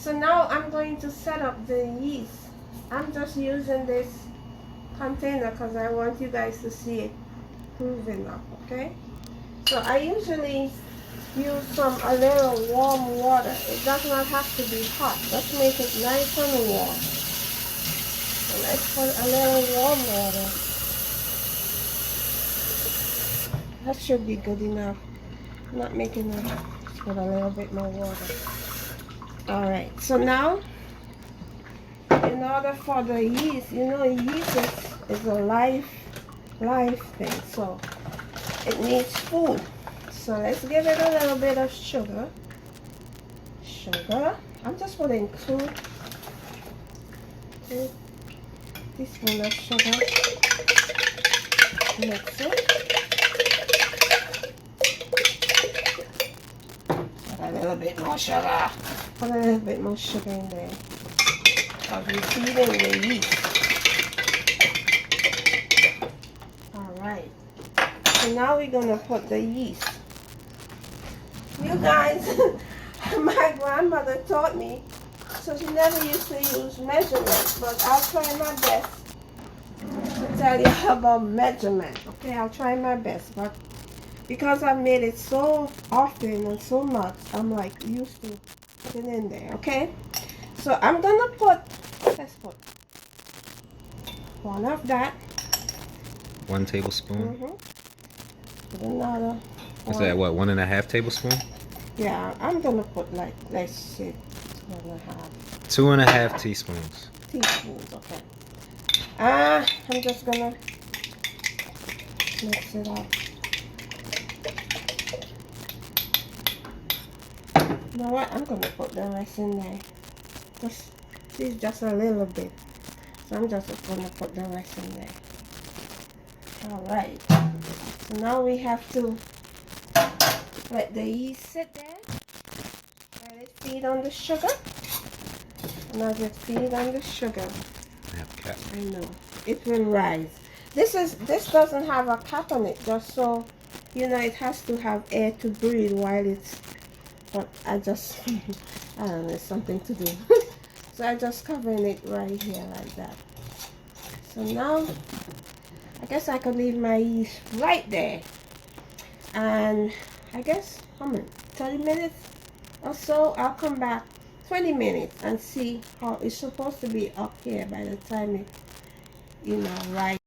So now I'm going to set up the yeast. I'm just using this container because I want you guys to see it proving up, okay? So I usually use a little warm water. It does not have to be hot. Just make it nice and warm. So let's put a little warm water. That should be good enough. I'm not making enough. Let's put a little bit more water. Alright, so now in order for the yeast, you know, yeast is a life thing, so it needs food. So let's give it a little bit of sugar. I'm just putting two teaspoons of sugar. Mix it. Put a little bit more sugar. Put a little bit more sugar in there. Because we're feeding the yeast. Alright. So now we're going to put the yeast. You guys, my grandmother taught me, so she never used to use measurements, but I'll try my best to tell you about measurement. Okay, I'll try my best, but because I've made it so often and so much, I'm like used to putting in there, okay? So I'm gonna let's put one of that. 1 tablespoon. Put another. Is that what, 1.5 tablespoon? Yeah, I'm gonna put like, let's see, 2.5. 2.5 teaspoons. Teaspoons, okay. I'm just gonna mix it up. You know what? I'm gonna put the rest in there. This is just a little bit, so I'm just gonna put the rest in there. All right. So now we have to let the yeast sit there. Let it feed on the sugar. And as it feeds on the sugar, I know it will rise. This doesn't have a cap on it, just so you know. It has to have air to breathe while it's. But I don't know, it's something to do. So I just covering it right here like that. So now I guess I could leave my yeast right there, and I guess how many 30 minutes or so I'll come back 20 minutes and see how it's supposed to be up here by the time it, you know, right.